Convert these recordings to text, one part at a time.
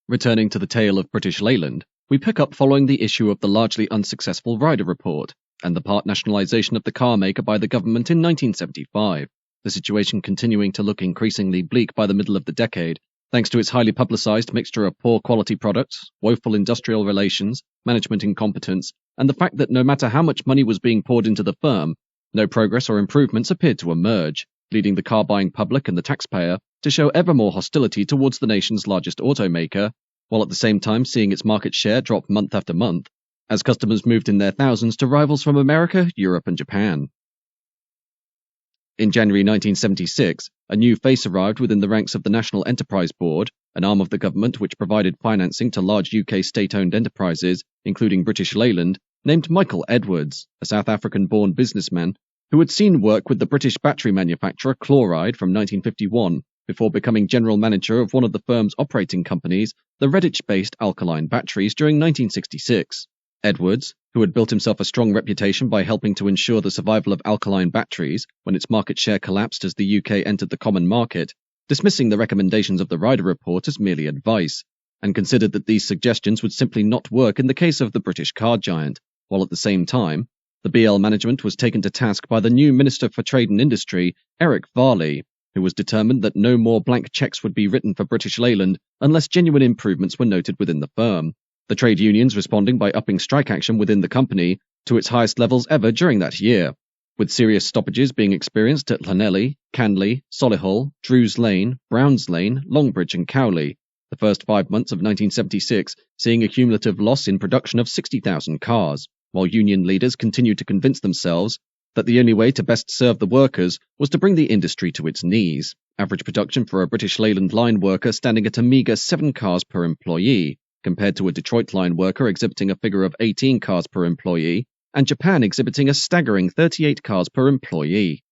Returning to the tale of British Leyland, we pick up following the issue of the largely unsuccessful Ryder Report and the part nationalisation of the car maker by the government in 1975, the situation continuing to look increasingly bleak by the middle of the decade, thanks to its highly publicised mixture of poor quality products, woeful industrial relations, management incompetence, and the fact that no matter how much money was being poured into the firm, no progress or improvements appeared to emerge, leading the car-buying public and the taxpayer to show ever more hostility towards the nation's largest automaker, while at the same time seeing its market share drop month after month, as customers moved in their thousands to rivals from America, Europe and Japan. In January 1976, a new face arrived within the ranks of the National Enterprise Board, an arm of the government which provided financing to large UK state-owned enterprises, including British Leyland, named Michael Edwards, a South African-born businessman who had seen work with the British battery manufacturer Chloride from 1951 before becoming general manager of one of the firm's operating companies, the Redditch-based Alkaline Batteries, during 1966. Edwards, who had built himself a strong reputation by helping to ensure the survival of alkaline batteries when its market share collapsed as the UK entered the common market, dismissing the recommendations of the Ryder Report as merely advice, and considered that these suggestions would simply not work in the case of the British car giant, while at the same time, the BL management was taken to task by the new Minister for Trade and Industry, Eric Varley, who was determined that no more blank cheques would be written for British Leyland unless genuine improvements were noted within the firm, the trade unions responding by upping strike action within the company to its highest levels ever during that year, with serious stoppages being experienced at Llanelli, Canley, Solihull, Drews Lane, Browns Lane, Longbridge and Cowley, the first 5 months of 1976 seeing a cumulative loss in production of 60,000 cars, while union leaders continued to convince themselves that the only way to best serve the workers was to bring the industry to its knees, average production for a British Leyland line worker standing at a meagre 7 cars per employee, compared to a Detroit line worker exhibiting a figure of 18 cars per employee, and Japan exhibiting a staggering 38 cars per employee.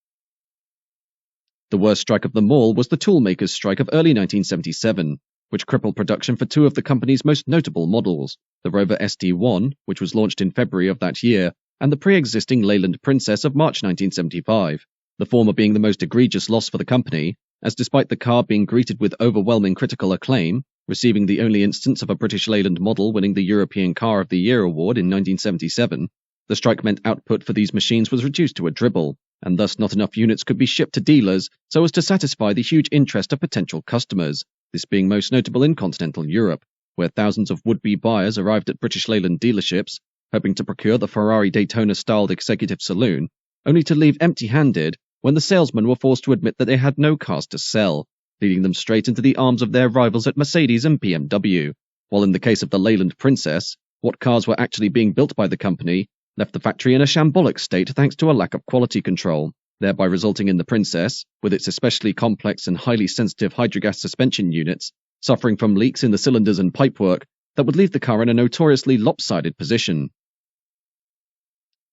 The worst strike of them all was the toolmakers' strike of early 1977, which crippled production for 2 of the company's most notable models, the Rover SD1, which was launched in February of that year, and the pre-existing Leyland Princess of March 1975, the former being the most egregious loss for the company, as despite the car being greeted with overwhelming critical acclaim, receiving the only instance of a British Leyland model winning the European Car of the Year award in 1977, the strike meant output for these machines was reduced to a dribble, and thus not enough units could be shipped to dealers so as to satisfy the huge interest of potential customers, this being most notable in continental Europe, where thousands of would-be buyers arrived at British Leyland dealerships, hoping to procure the Ferrari Daytona-styled executive saloon, only to leave empty-handed when the salesmen were forced to admit that they had no cars to sell, leading them straight into the arms of their rivals at Mercedes and BMW, while in the case of the Leyland Princess, what cars were actually being built by the company left the factory in a shambolic state thanks to a lack of quality control, thereby resulting in the Princess, with its especially complex and highly sensitive hydrogas suspension units, suffering from leaks in the cylinders and pipework that would leave the car in a notoriously lopsided position.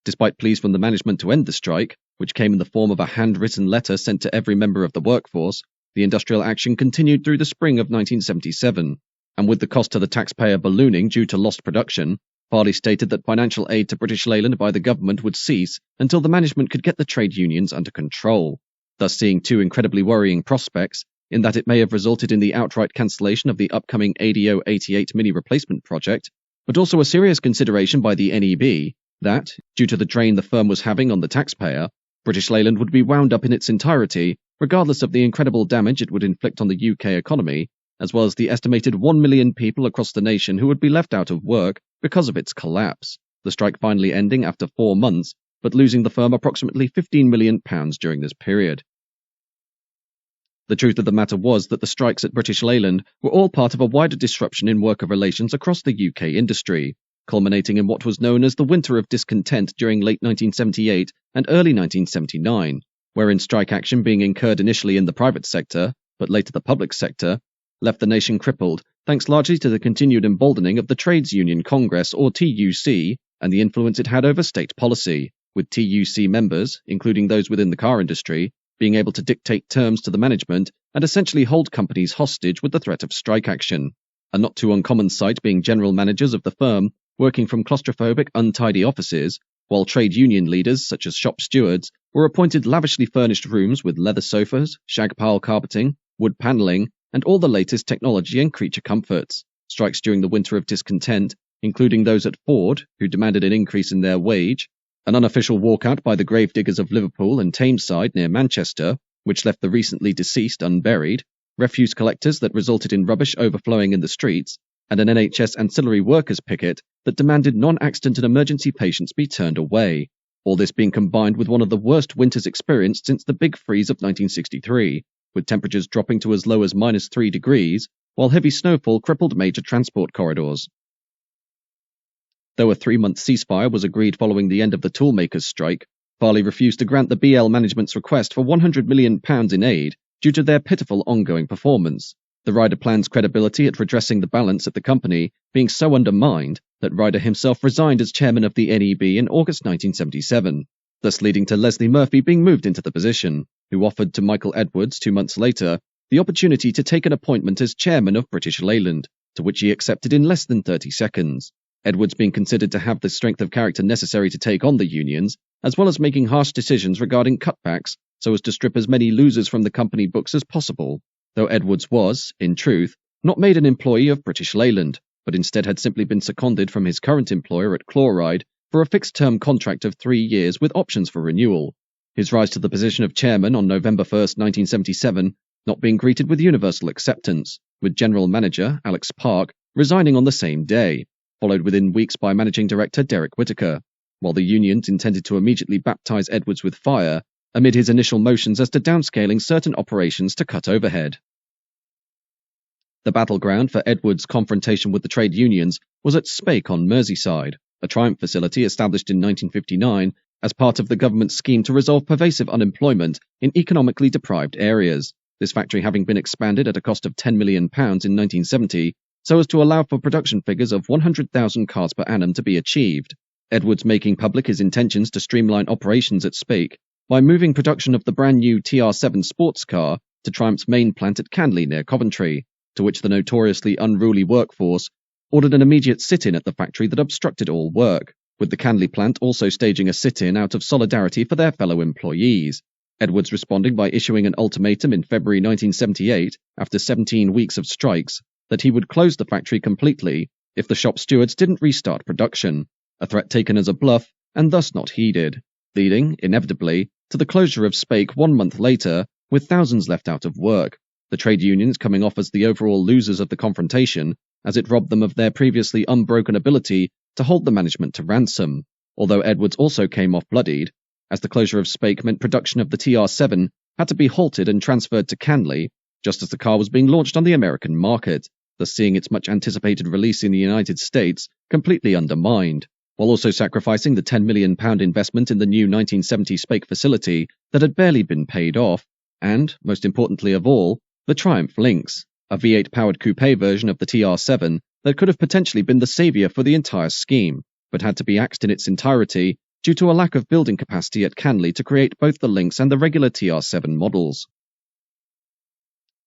Despite pleas from the management to end the strike, which came in the form of a handwritten letter sent to every member of the workforce, the industrial action continued through the spring of 1977, and with the cost to the taxpayer ballooning due to lost production, Farley stated that financial aid to British Leyland by the government would cease until the management could get the trade unions under control, thus seeing 2 incredibly worrying prospects, in that it may have resulted in the outright cancellation of the upcoming ADO 88 mini replacement project, but also a serious consideration by the NEB that, due to the drain the firm was having on the taxpayer, British Leyland would be wound up in its entirety, regardless of the incredible damage it would inflict on the UK economy, as well as the estimated 1 million people across the nation who would be left out of work because of its collapse, the strike finally ending after 4 months, but losing the firm approximately £15 million during this period. The truth of the matter was that the strikes at British Leyland were all part of a wider disruption in worker relations across the UK industry, culminating in what was known as the Winter of Discontent during late 1978 and early 1979, wherein strike action being incurred initially in the private sector, but later the public sector, left the nation crippled, thanks largely to the continued emboldening of the Trades Union Congress, or TUC, and the influence it had over state policy, with TUC members, including those within the car industry, being able to dictate terms to the management and essentially hold companies hostage with the threat of strike action, a not too uncommon sight being general managers of the firm working from claustrophobic, untidy offices, while trade union leaders, such as shop stewards, were appointed lavishly furnished rooms with leather sofas, shag pile carpeting, wood panelling, and all the latest technology and creature comforts, strikes during the winter of discontent, including those at Ford, who demanded an increase in their wage, an unofficial walkout by the gravediggers of Liverpool and Tameside near Manchester, which left the recently deceased unburied, refuse collectors that resulted in rubbish overflowing in the streets, and an NHS ancillary workers picket that demanded non-accident and emergency patients be turned away. All this being combined with one of the worst winters experienced since the Big Freeze of 1963, with temperatures dropping to as low as -3 degrees, while heavy snowfall crippled major transport corridors. Though a 3-month ceasefire was agreed following the end of the toolmakers' strike, Farley refused to grant the BL management's request for £100 million in aid due to their pitiful ongoing performance, the Ryder plan's credibility at redressing the balance at the company being so undermined that Ryder himself resigned as chairman of the NEB in August 1977, thus leading to Leslie Murphy being moved into the position, who offered to Michael Edwards 2 months later the opportunity to take an appointment as chairman of British Leyland, to which he accepted in less than 30 seconds. Edwards being considered to have the strength of character necessary to take on the unions, as well as making harsh decisions regarding cutbacks so as to strip as many losers from the company books as possible, though Edwards was, in truth, not made an employee of British Leyland, but instead had simply been seconded from his current employer at Chloride for a fixed-term contract of 3 years with options for renewal. His rise to the position of chairman on November 1, 1977, not being greeted with universal acceptance, with general manager Alex Park resigning on the same day, followed within weeks by managing director Derek Whittaker, while the unions intended to immediately baptize Edwards with fire amid his initial motions as to downscaling certain operations to cut overhead. The battleground for Edwards' confrontation with the trade unions was at Speke on Merseyside, a Triumph facility established in 1959 as part of the government's scheme to resolve pervasive unemployment in economically deprived areas, this factory having been expanded at a cost of £10 million in 1970 so as to allow for production figures of 100,000 cars per annum to be achieved, Edwards making public his intentions to streamline operations at Speke by moving production of the brand new TR7 sports car to Triumph's main plant at Canley near Coventry, to which the notoriously unruly workforce ordered an immediate sit-in at the factory that obstructed all work, with the Canley plant also staging a sit-in out of solidarity for their fellow employees. Edwards responding by issuing an ultimatum in February 1978, after 17 weeks of strikes, that he would close the factory completely if the shop stewards didn't restart production, a threat taken as a bluff and thus not heeded, leading, inevitably, to the closure of Speke 1 month later, with thousands left out of work, the trade unions coming off as the overall losers of the confrontation, as it robbed them of their previously unbroken ability to hold the management to ransom, although Edwards also came off bloodied, as the closure of Speke meant production of the TR7 had to be halted and transferred to Canley, just as the car was being launched on the American market, thus seeing its much-anticipated release in the United States completely undermined, while also sacrificing the £10 million investment in the new 1970 Speke facility that had barely been paid off, and, most importantly of all, the Triumph Lynx, a V8-powered coupe version of the TR7 that could have potentially been the saviour for the entire scheme, but had to be axed in its entirety due to a lack of building capacity at Canley to create both the Lynx and the regular TR7 models.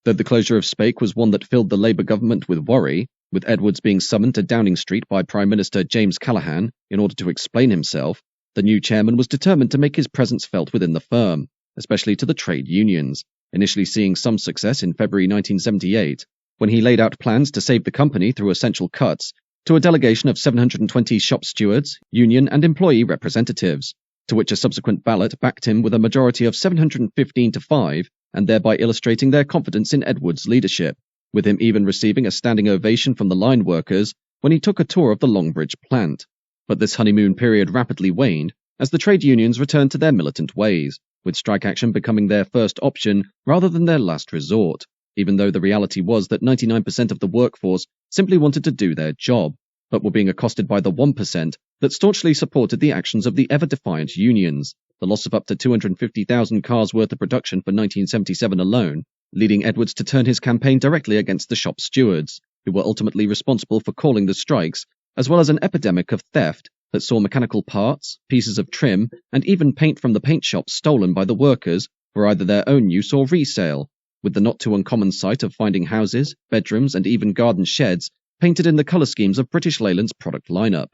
Though the closure of Speke was one that filled the Labour government with worry, with Edwards being summoned to Downing Street by Prime Minister James Callaghan in order to explain himself, the new chairman was determined to make his presence felt within the firm, especially to the trade unions, initially seeing some success in February 1978, when he laid out plans to save the company through essential cuts to a delegation of 720 shop stewards, union and employee representatives, to which a subsequent ballot backed him with a majority of 715 to 5, and thereby illustrating their confidence in Edwards' leadership, with him even receiving a standing ovation from the line workers when he took a tour of the Longbridge plant. But this honeymoon period rapidly waned as the trade unions returned to their militant ways, with strike action becoming their first option rather than their last resort, even though the reality was that 99% of the workforce simply wanted to do their job, but were being accosted by the 1% that staunchly supported the actions of the ever-defiant unions, the loss of up to 250,000 cars worth of production for 1977 alone, leading Edwards to turn his campaign directly against the shop stewards, who were ultimately responsible for calling the strikes, as well as an epidemic of theft that saw mechanical parts, pieces of trim, and even paint from the paint shops stolen by the workers for either their own use or resale, with the not too uncommon sight of finding houses, bedrooms, and even garden sheds painted in the colour schemes of British Leyland's product lineup.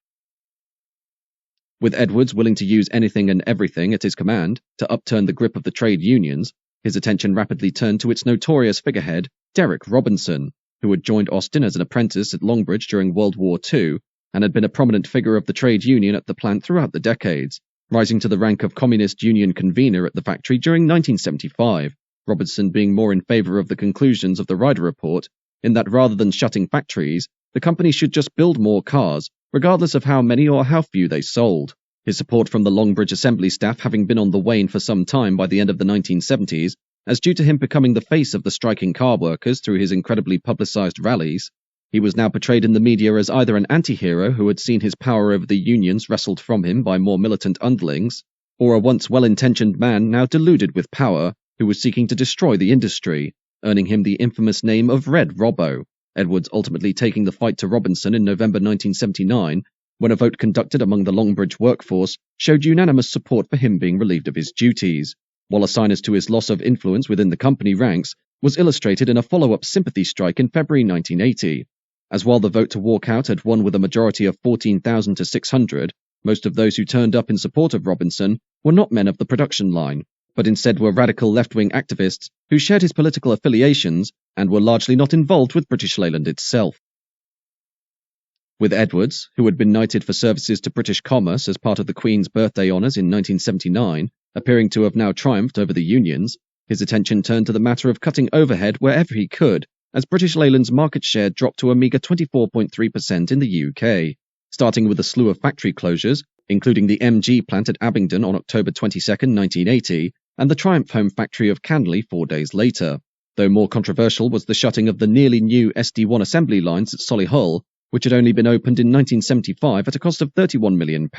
With Edwards willing to use anything and everything at his command to upturn the grip of the trade unions, his attention rapidly turned to its notorious figurehead, Derek Robinson, who had joined Austin as an apprentice at Longbridge during World War II and had been a prominent figure of the trade union at the plant throughout the decades, rising to the rank of Communist Union convener at the factory during 1975, Robertson being more in favor of the conclusions of the Ryder Report, in that rather than shutting factories, the company should just build more cars, regardless of how many or how few they sold. His support from the Longbridge assembly staff having been on the wane for some time by the end of the 1970s, as due to him becoming the face of the striking car workers through his incredibly publicized rallies, he was now portrayed in the media as either an anti-hero who had seen his power over the unions wrestled from him by more militant underlings, or a once well-intentioned man now deluded with power who was seeking to destroy the industry, earning him the infamous name of Red Robbo, Edwards ultimately taking the fight to Robinson in November 1979, when a vote conducted among the Longbridge workforce showed unanimous support for him being relieved of his duties, while a sign as to his loss of influence within the company ranks was illustrated in a follow-up sympathy strike in February 1980. As while the vote to walk out had won with a majority of 14,000 to 600, most of those who turned up in support of Robinson were not men of the production line, but instead were radical left-wing activists who shared his political affiliations and were largely not involved with British Leyland itself. With Edwards, who had been knighted for services to British commerce as part of the Queen's birthday honours in 1979, appearing to have now triumphed over the unions, his attention turned to the matter of cutting overhead wherever he could, as British Leyland's market share dropped to a meagre 24.3% in the UK, starting with a slew of factory closures, including the MG plant at Abingdon on October 22, 1980, and the Triumph Home factory of Canley 4 days later. Though more controversial was the shutting of the nearly new SD1 assembly lines at Solihull, which had only been opened in 1975 at a cost of £31 million.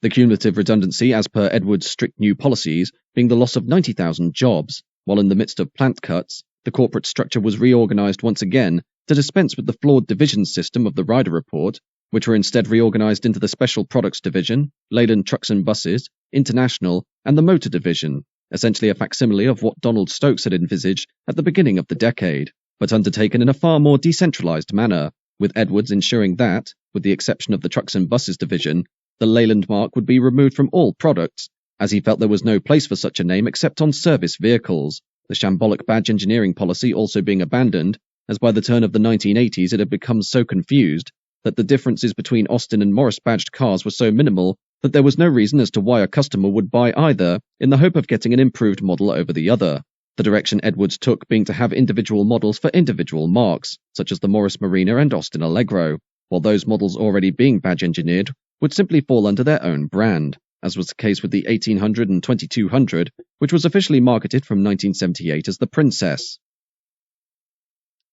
The cumulative redundancy as per Edwards' strict new policies being the loss of 90,000 jobs, while in the midst of plant cuts, the corporate structure was reorganised once again to dispense with the flawed division system of the Ryder Report, which were instead reorganised into the Special Products Division, Leyland Trucks and Buses, International, and the Motor Division, essentially a facsimile of what Donald Stokes had envisaged at the beginning of the decade, but undertaken in a far more decentralised manner, with Edwards ensuring that, with the exception of the Trucks and Buses Division, the Leyland mark would be removed from all products, as he felt there was no place for such a name except on service vehicles, the shambolic badge engineering policy also being abandoned, as by the turn of the 1980s it had become so confused that the differences between Austin and Morris badged cars were so minimal that there was no reason as to why a customer would buy either in the hope of getting an improved model over the other. The direction Edwards took being to have individual models for individual marks, such as the Morris Marina and Austin Allegro, while those models already being badge engineered would simply fall under their own brand, as was the case with the 1800 and 2200, which was officially marketed from 1978 as the Princess.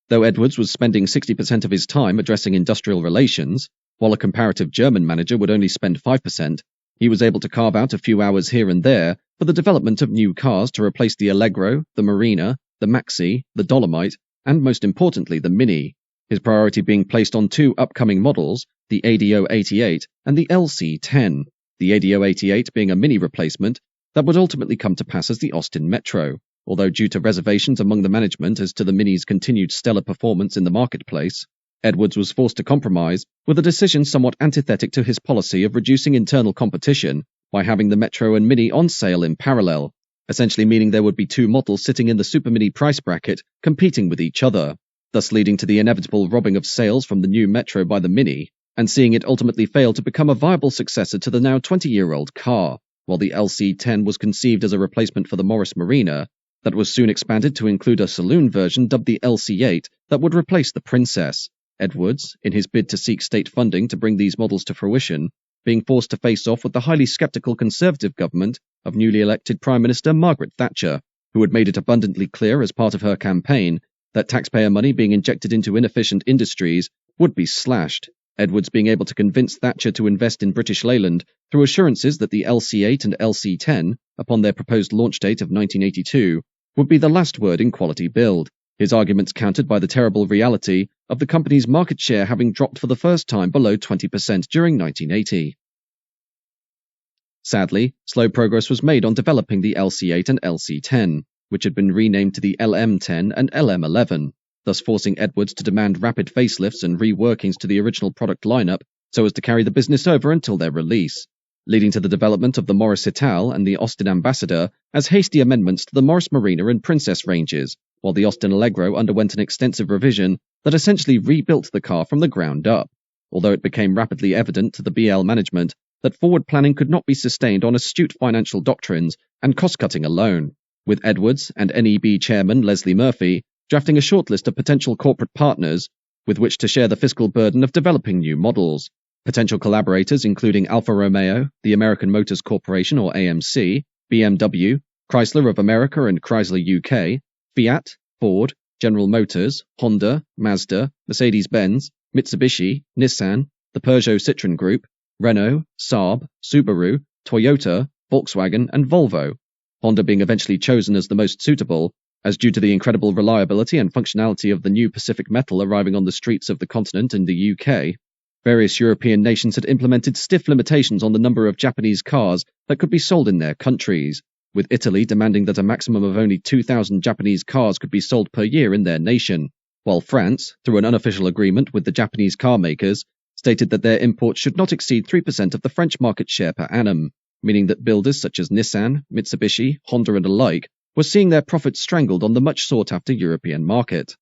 Though Edwards was spending 60% of his time addressing industrial relations, while a comparative German manager would only spend 5%, he was able to carve out a few hours here and there for the development of new cars to replace the Allegro, the Marina, the Maxi, the Dolomite, and most importantly the Mini, his priority being placed on two upcoming models, the ADO 88 and the LC10, the ADO 88 being a Mini replacement that would ultimately come to pass as the Austin Metro, although due to reservations among the management as to the Mini's continued stellar performance in the marketplace, Edwards was forced to compromise with a decision somewhat antithetic to his policy of reducing internal competition by having the Metro and Mini on sale in parallel, essentially meaning there would be two models sitting in the Super Mini price bracket competing with each other, thus leading to the inevitable robbing of sales from the new Metro by the Mini, and seeing it ultimately fail to become a viable successor to the now 20-year-old car, while the LC10 was conceived as a replacement for the Morris Marina, that was soon expanded to include a saloon version dubbed the LC8 that would replace the Princess. Edwards, in his bid to seek state funding to bring these models to fruition, being forced to face off with the highly sceptical Conservative government of newly elected Prime Minister Margaret Thatcher, who had made it abundantly clear as part of her campaign that taxpayer money being injected into inefficient industries would be slashed, Edwards being able to convince Thatcher to invest in British Leyland through assurances that the LC8 and LC10, upon their proposed launch date of 1982, would be the last word in quality build, his arguments countered by the terrible reality of the company's market share having dropped for the first time below 20% during 1980. Sadly, slow progress was made on developing the LC8 and LC10, which had been renamed to the LM10 and LM11, thus forcing Edwards to demand rapid facelifts and reworkings to the original product lineup so as to carry the business over until their release, leading to the development of the Morris Ital and the Austin Ambassador as hasty amendments to the Morris Marina and Princess ranges, while the Austin Allegro underwent an extensive revision that essentially rebuilt the car from the ground up, although it became rapidly evident to the BL management that forward planning could not be sustained on astute financial doctrines and cost-cutting alone, with Edwards and NEB chairman Leslie Murphy drafting a shortlist of potential corporate partners with which to share the fiscal burden of developing new models. Potential collaborators including Alfa Romeo, the American Motors Corporation or AMC, BMW, Chrysler of America and Chrysler UK, Fiat, Ford, General Motors, Honda, Mazda, Mercedes-Benz, Mitsubishi, Nissan, the Peugeot Citroën Group, Renault, Saab, Subaru, Toyota, Volkswagen and Volvo, Honda being eventually chosen as the most suitable, as due to the incredible reliability and functionality of the new Pacific metal arriving on the streets of the continent in the UK. Various European nations had implemented stiff limitations on the number of Japanese cars that could be sold in their countries, with Italy demanding that a maximum of only 2,000 Japanese cars could be sold per year in their nation, while France, through an unofficial agreement with the Japanese car makers, stated that their imports should not exceed 3% of the French market share per annum, meaning that builders such as Nissan, Mitsubishi, Honda and alike were seeing their profits strangled on the much sought-after European market.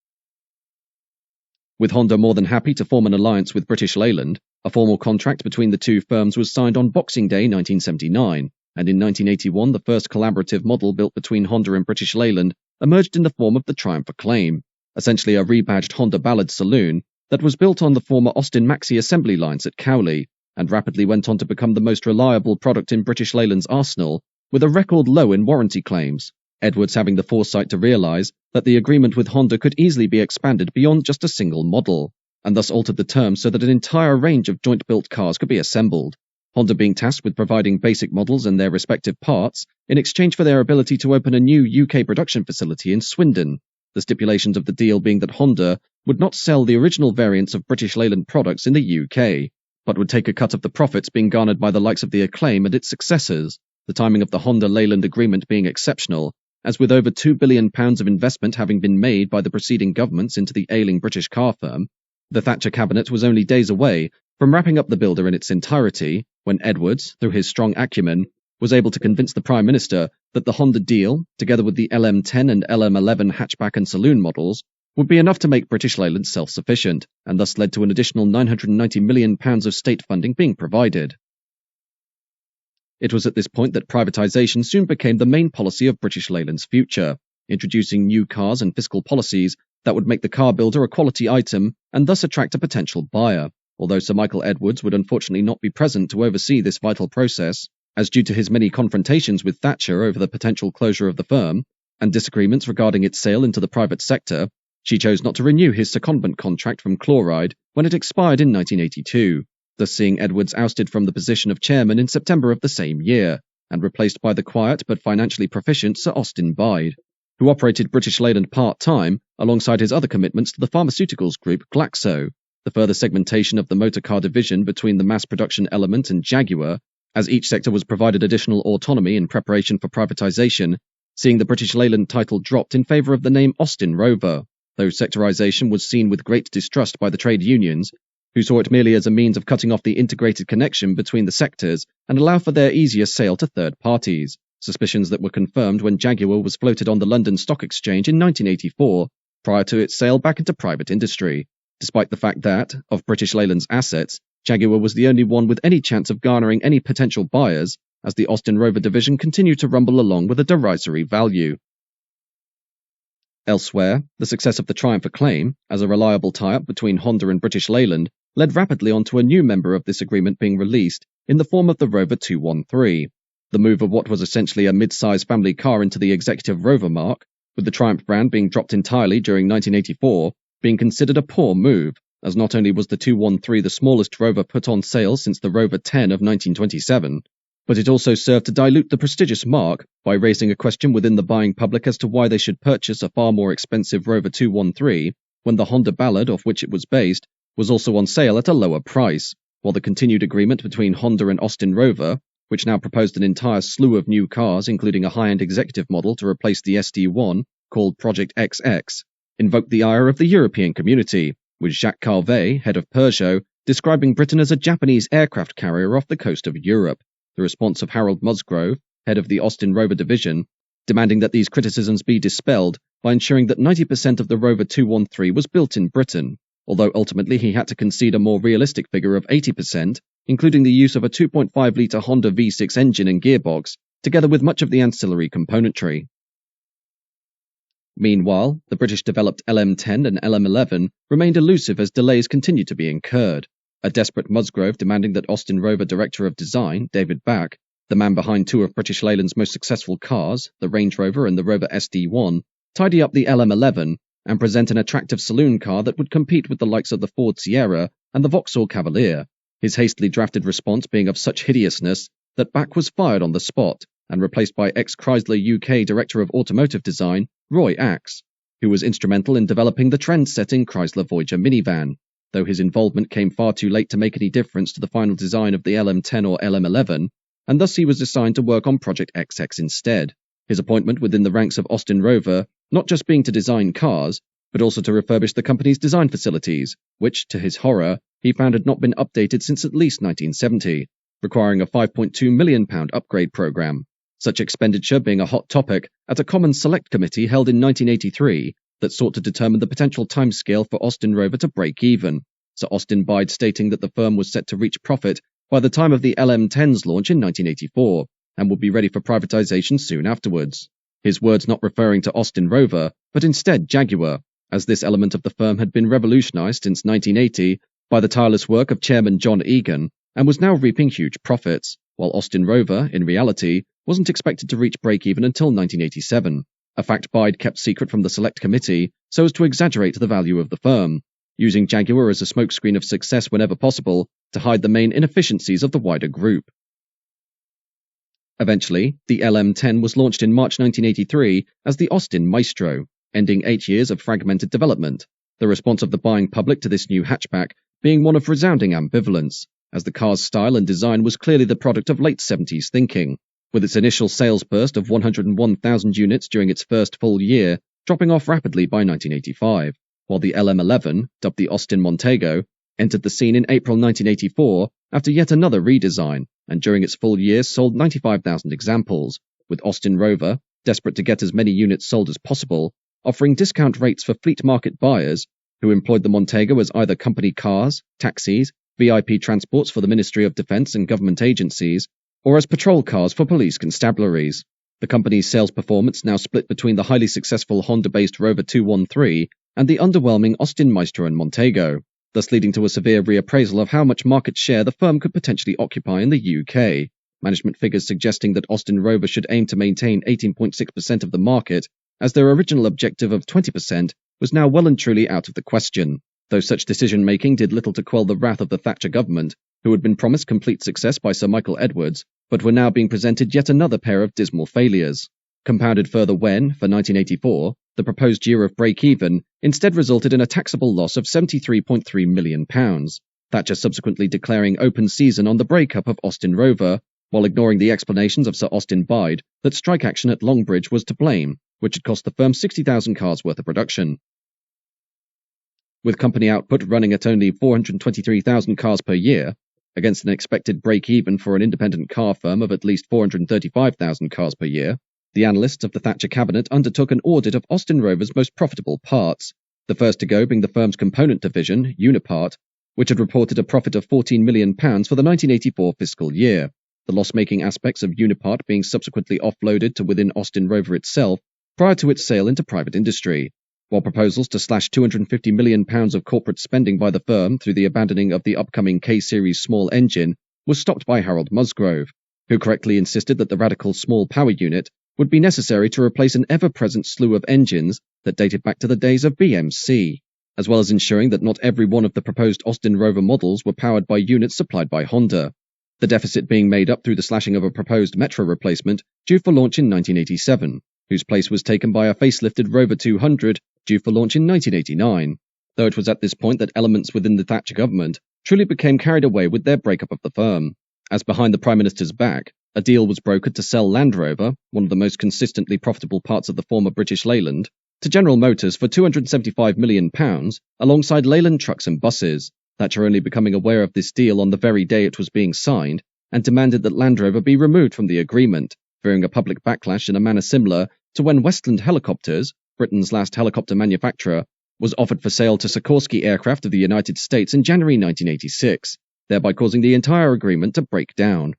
With Honda more than happy to form an alliance with British Leyland, a formal contract between the two firms was signed on Boxing Day 1979, and in 1981 the first collaborative model built between Honda and British Leyland emerged in the form of the Triumph Acclaim, essentially a rebadged Honda Ballad saloon that was built on the former Austin Maxi assembly lines at Cowley, and rapidly went on to become the most reliable product in British Leyland's arsenal, with a record low in warranty claims, Edwards having the foresight to realise that the agreement with Honda could easily be expanded beyond just a single model, and thus altered the terms so that an entire range of joint-built cars could be assembled, Honda being tasked with providing basic models and their respective parts in exchange for their ability to open a new UK production facility in Swindon, the stipulations of the deal being that Honda would not sell the original variants of British Leyland products in the UK, but would take a cut of the profits being garnered by the likes of the Acclaim and its successors, the timing of the Honda-Leyland agreement being exceptional, as with over £2 billion of investment having been made by the preceding governments into the ailing British car firm, the Thatcher cabinet was only days away from wrapping up the builder in its entirety when Edwards, through his strong acumen, was able to convince the Prime Minister that the Honda deal, together with the LM10 and LM11 hatchback and saloon models, would be enough to make British Leyland self-sufficient, and thus led to an additional £990 million of state funding being provided. It was at this point that privatisation soon became the main policy of British Leyland's future, introducing new cars and fiscal policies that would make the car builder a quality item and thus attract a potential buyer, although Sir Michael Edwards would unfortunately not be present to oversee this vital process, as due to his many confrontations with Thatcher over the potential closure of the firm, and disagreements regarding its sale into the private sector, she chose not to renew his secondment contract from Chloride when it expired in 1982, thus seeing Edwards ousted from the position of chairman in September of the same year, and replaced by the quiet but financially proficient Sir Austin Bide, who operated British Leyland part-time alongside his other commitments to the pharmaceuticals group Glaxo, the further segmentation of the motor car division between the mass production element and Jaguar, as each sector was provided additional autonomy in preparation for privatisation, seeing the British Leyland title dropped in favour of the name Austin-Rover, though sectorisation was seen with great distrust by the trade unions, who saw it merely as a means of cutting off the integrated connection between the sectors and allow for their easier sale to third parties, suspicions that were confirmed when Jaguar was floated on the London Stock Exchange in 1984, prior to its sale back into private industry, despite the fact that, of British Leyland's assets, Jaguar was the only one with any chance of garnering any potential buyers, as the Austin-Rover division continued to rumble along with a derisory value. Elsewhere, the success of the Triumph Acclaim, as a reliable tie-up between Honda and British Leyland, led rapidly on to a new member of this agreement being released in the form of the Rover 213, the move of what was essentially a mid-size family car into the executive Rover mark, with the Triumph brand being dropped entirely during 1984, being considered a poor move, as not only was the 213 the smallest Rover put on sale since the Rover 10 of 1927, but it also served to dilute the prestigious mark by raising a question within the buying public as to why they should purchase a far more expensive Rover 213 when the Honda Ballad off which it was based was also on sale at a lower price, while the continued agreement between Honda and Austin-Rover, which now proposed an entire slew of new cars including a high-end executive model to replace the SD1 called Project XX, invoked the ire of the European community, with Jacques Calvet, head of Peugeot, describing Britain as a Japanese aircraft carrier off the coast of Europe, the response of Harold Musgrove, head of the Austin-Rover division, demanding that these criticisms be dispelled by ensuring that 90% of the Rover 213 was built in Britain, although ultimately he had to concede a more realistic figure of 80%, including the use of a 2.5-litre Honda V6 engine and gearbox, together with much of the ancillary componentry. Meanwhile, the British-developed LM10 and LM11 remained elusive as delays continued to be incurred, a desperate Musgrove demanding that Austin-Rover Director of Design, David Back, the man behind two of British Leyland's most successful cars, the Range Rover and the Rover SD1, tidy up the LM11 and present an attractive saloon car that would compete with the likes of the Ford Sierra and the Vauxhall Cavalier, his hastily drafted response being of such hideousness that Back was fired on the spot and replaced by ex-Chrysler UK Director of Automotive Design, Roy Axe, who was instrumental in developing the trend-setting Chrysler Voyager minivan, though his involvement came far too late to make any difference to the final design of the LM10 or LM11, and thus he was assigned to work on Project XX instead, his appointment within the ranks of Austin-Rover not just being to design cars, but also to refurbish the company's design facilities, which, to his horror, he found had not been updated since at least 1970, requiring a £5.2 million upgrade programme, such expenditure being a hot topic at a common select committee held in 1983 that sought to determine the potential timescale for Austin-Rover to break even, Sir Austin Bide stating that the firm was set to reach profit by the time of the LM10's launch in 1984, and would be ready for privatisation soon afterwards. His words not referring to Austin-Rover, but instead Jaguar, as this element of the firm had been revolutionised since 1980 by the tireless work of Chairman John Egan, and was now reaping huge profits, while Austin-Rover, in reality, wasn't expected to reach break-even until 1987, a fact Bide kept secret from the Select Committee so as to exaggerate the value of the firm, using Jaguar as a smokescreen of success whenever possible to hide the main inefficiencies of the wider group. Eventually, the LM10 was launched in March 1983 as the Austin Maestro, ending 8 years of fragmented development, the response of the buying public to this new hatchback being one of resounding ambivalence, as the car's style and design was clearly the product of late 70s thinking, with its initial sales burst of 101,000 units during its first full year, dropping off rapidly by 1985, while the LM11, dubbed the Austin Montego, entered the scene in April 1984 after yet another redesign, and during its full year sold 95,000 examples, with Austin-Rover, desperate to get as many units sold as possible, offering discount rates for fleet market buyers who employed the Montego as either company cars, taxis, VIP transports for the Ministry of Defence and government agencies, or as patrol cars for police constabularies. The company's sales performance now split between the highly successful Honda-based Rover 213 and the underwhelming Austin Maestro and Montego, thus leading to a severe reappraisal of how much market share the firm could potentially occupy in the UK, management figures suggesting that Austin-Rover should aim to maintain 18.6% of the market, as their original objective of 20% was now well and truly out of the question, though such decision-making did little to quell the wrath of the Thatcher government, who had been promised complete success by Sir Michael Edwards, but were now being presented yet another pair of dismal failures, compounded further when, for 1984, the proposed year of break-even instead resulted in a taxable loss of £73.3 million, Thatcher subsequently declaring open season on the breakup of Austin-Rover, while ignoring the explanations of Sir Austin Bide that strike action at Longbridge was to blame, which had cost the firm 60,000 cars worth of production. With company output running at only 423,000 cars per year, against an expected break-even for an independent car firm of at least 435,000 cars per year, the analysts of the Thatcher cabinet undertook an audit of Austin-Rover's most profitable parts, the first to go being the firm's component division, Unipart, which had reported a profit of £14 million for the 1984 fiscal year, the loss-making aspects of Unipart being subsequently offloaded to within Austin-Rover itself prior to its sale into private industry, while proposals to slash £250 million of corporate spending by the firm through the abandoning of the upcoming K-Series small engine was stopped by Harold Musgrove, who correctly insisted that the radical small power unit would be necessary to replace an ever-present slew of engines that dated back to the days of BMC, as well as ensuring that not every one of the proposed Austin-Rover models were powered by units supplied by Honda, the deficit being made up through the slashing of a proposed Metro replacement due for launch in 1987, whose place was taken by a facelifted Rover 200 due for launch in 1989, though it was at this point that elements within the Thatcher government truly became carried away with their breakup of the firm, as behind the Prime Minister's back, a deal was brokered to sell Land Rover, one of the most consistently profitable parts of the former British Leyland, to General Motors for £275 million, alongside Leyland trucks and buses, Thatcher only becoming aware of this deal on the very day it was being signed, and demanded that Land Rover be removed from the agreement, fearing a public backlash in a manner similar to when Westland Helicopters, Britain's last helicopter manufacturer, was offered for sale to Sikorsky Aircraft of the United States in January 1986, thereby causing the entire agreement to break down.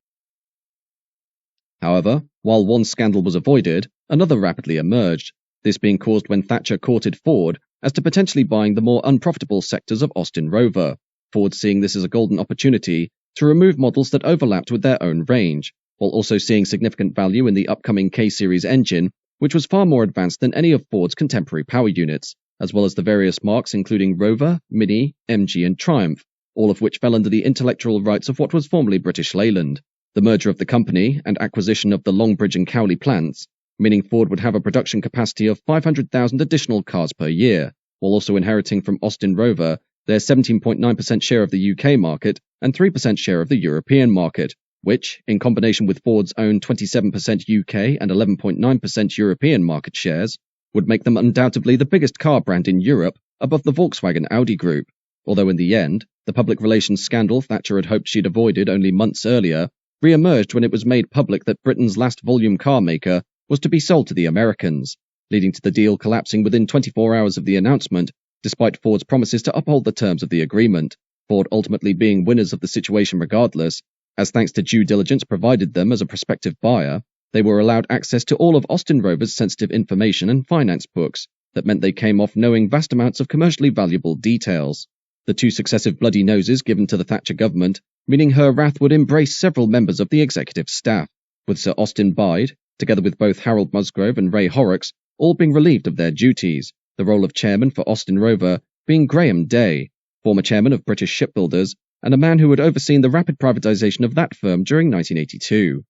However, while one scandal was avoided, another rapidly emerged, this being caused when Thatcher courted Ford as to potentially buying the more unprofitable sectors of Austin-Rover, Ford seeing this as a golden opportunity to remove models that overlapped with their own range, while also seeing significant value in the upcoming K-Series engine, which was far more advanced than any of Ford's contemporary power units, as well as the various marques including Rover, Mini, MG and Triumph, all of which fell under the intellectual rights of what was formerly British Leyland. The merger of the company and acquisition of the Longbridge and Cowley plants, meaning Ford would have a production capacity of 500,000 additional cars per year, while also inheriting from Austin-Rover their 17.9% share of the UK market and 3% share of the European market, which, in combination with Ford's own 27% UK and 11.9% European market shares, would make them undoubtedly the biggest car brand in Europe above the Volkswagen Audi group, although in the end, the public relations scandal Thatcher had hoped she'd avoided only months earlier re-emerged when it was made public that Britain's last volume car maker was to be sold to the Americans, leading to the deal collapsing within 24 hours of the announcement, despite Ford's promises to uphold the terms of the agreement, Ford ultimately being winners of the situation regardless, as thanks to due diligence provided them as a prospective buyer, they were allowed access to all of Austin-Rover's sensitive information and finance books that meant they came off knowing vast amounts of commercially valuable details. The two successive bloody noses given to the Thatcher government, meaning her wrath would embrace several members of the executive staff, with Sir Austin Bide, together with both Harold Musgrove and Ray Horrocks, all being relieved of their duties, the role of chairman for Austin-Rover being Graham Day, former chairman of British Shipbuilders, and a man who had overseen the rapid privatisation of that firm during 1982.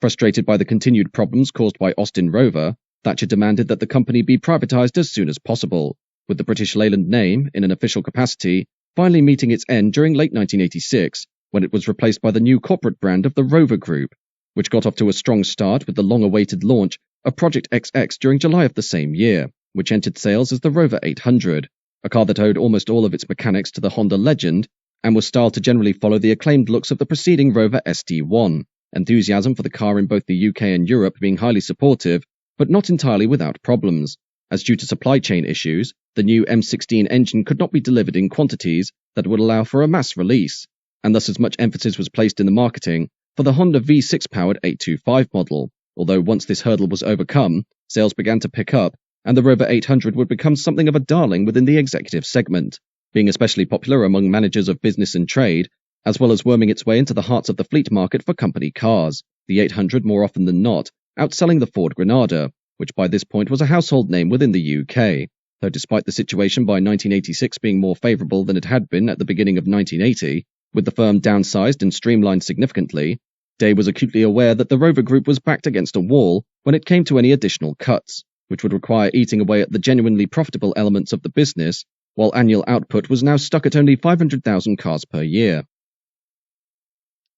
Frustrated by the continued problems caused by Austin-Rover, Thatcher demanded that the company be privatised as soon as possible, with the British Leyland name, in an official capacity, finally meeting its end during late 1986, when it was replaced by the new corporate brand of the Rover Group, which got off to a strong start with the long-awaited launch of Project XX during July of the same year, which entered sales as the Rover 800, a car that owed almost all of its mechanics to the Honda Legend and was styled to generally follow the acclaimed looks of the preceding Rover SD1, enthusiasm for the car in both the UK and Europe being highly supportive, but not entirely without problems, as due to supply chain issues, the new M16 engine could not be delivered in quantities that would allow for a mass release, and thus as much emphasis was placed in the marketing for the Honda V6-powered 825 model, although once this hurdle was overcome, sales began to pick up, and the Rover 800 would become something of a darling within the executive segment, being especially popular among managers of business and trade, as well as worming its way into the hearts of the fleet market for company cars, the 800 more often than not outselling the Ford Granada, which by this point was a household name within the UK, though despite the situation by 1986 being more favourable than it had been at the beginning of 1980, with the firm downsized and streamlined significantly, Day was acutely aware that the Rover Group was backed against a wall when it came to any additional cuts, which would require eating away at the genuinely profitable elements of the business, while annual output was now stuck at only 500,000 cars per year.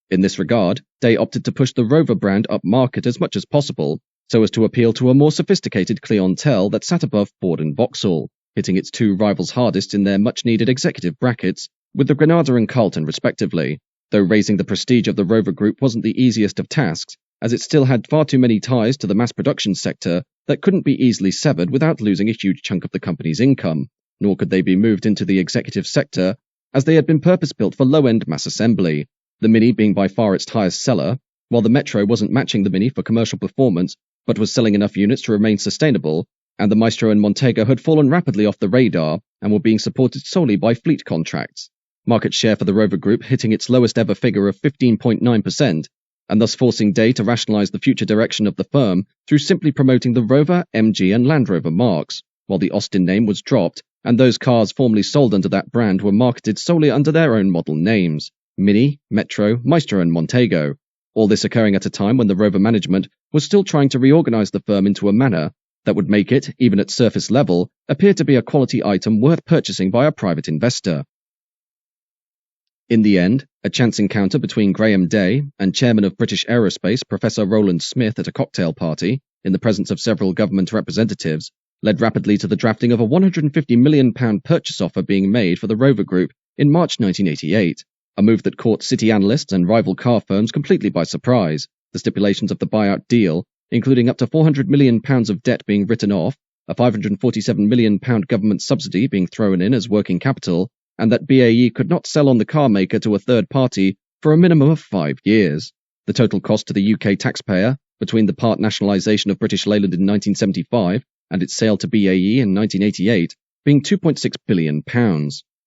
In this regard, Day opted to push the Rover brand up market as much as possible, so as to appeal to a more sophisticated clientele that sat above Ford and Vauxhall, hitting its two rivals hardest in their much-needed executive brackets, with the Granada and Carlton respectively, though raising the prestige of the Rover Group wasn't the easiest of tasks, as it still had far too many ties to the mass production sector that couldn't be easily severed without losing a huge chunk of the company's income, nor could they be moved into the executive sector, as they had been purpose-built for low-end mass assembly, the Mini being by far its highest seller, while the Metro wasn't matching the Mini for commercial performance, but was selling enough units to remain sustainable, and the Maestro and Montego had fallen rapidly off the radar and were being supported solely by fleet contracts. Market share for the Rover Group hitting its lowest ever figure of 15.9%, and thus forcing Day to rationalise the future direction of the firm through simply promoting the Rover, MG and Land Rover marques, while the Austin name was dropped, and those cars formerly sold under that brand were marketed solely under their own model names, Mini, Metro, Maestro and Montego, all this occurring at a time when the Rover management was still trying to reorganise the firm into a manner that would make it, even at surface level, appear to be a quality item worth purchasing by a private investor. In the end, a chance encounter between Graham Day and chairman of British Aerospace Professor Roland Smith at a cocktail party, in the presence of several government representatives, led rapidly to the drafting of a £150 million purchase offer being made for the Rover Group in March 1988, a move that caught city analysts and rival car firms completely by surprise, The stipulations of the buyout deal, including up to £400 million of debt being written off, a £547 million government subsidy being thrown in as working capital, and that BAE could not sell on the car maker to a third party for a minimum of 5 years. The total cost to the UK taxpayer, between the part nationalisation of British Leyland in 1975 and its sale to BAE in 1988, being £2.6 billion.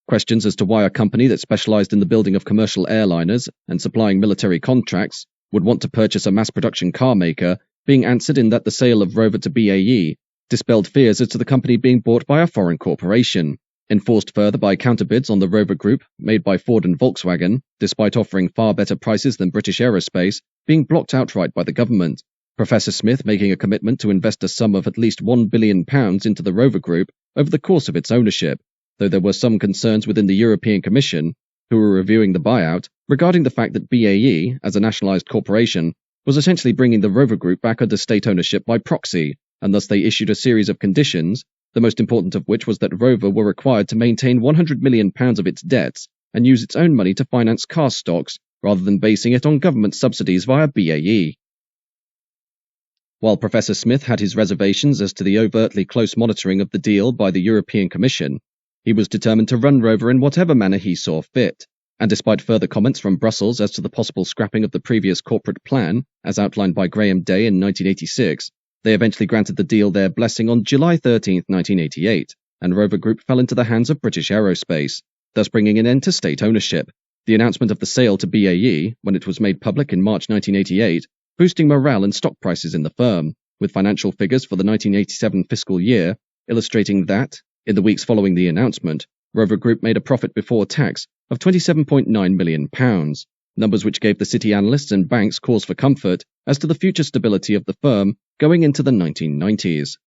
Questions as to why a company that specialised in the building of commercial airliners and supplying military contracts would want to purchase a mass-production car maker being answered in that the sale of Rover to BAE dispelled fears as to the company being bought by a foreign corporation, enforced further by counterbids on the Rover Group made by Ford and Volkswagen, despite offering far better prices than British Aerospace, being blocked outright by the government. Professor Smith making a commitment to invest a sum of at least £1 billion into the Rover Group over the course of its ownership, though there were some concerns within the European Commission, who were reviewing the buyout, regarding the fact that BAE, as a nationalised corporation, was essentially bringing the Rover Group back under state ownership by proxy, and thus they issued a series of conditions, the most important of which was that Rover were required to maintain £100 million of its debts and use its own money to finance car stocks, rather than basing it on government subsidies via BAE. While Professor Smith had his reservations as to the overtly close monitoring of the deal by the European Commission, he was determined to run Rover in whatever manner he saw fit, and despite further comments from Brussels as to the possible scrapping of the previous corporate plan, as outlined by Graham Day in 1986, they eventually granted the deal their blessing on July 13, 1988, and Rover Group fell into the hands of British Aerospace, thus bringing an end to state ownership. The announcement of the sale to BAE, when it was made public in March 1988, boosting morale and stock prices in the firm, with financial figures for the 1987 fiscal year illustrating that, in the weeks following the announcement, Rover Group made a profit before tax of £27.9 million, numbers which gave the city analysts and banks cause for comfort as to the future stability of the firm going into the 1990s.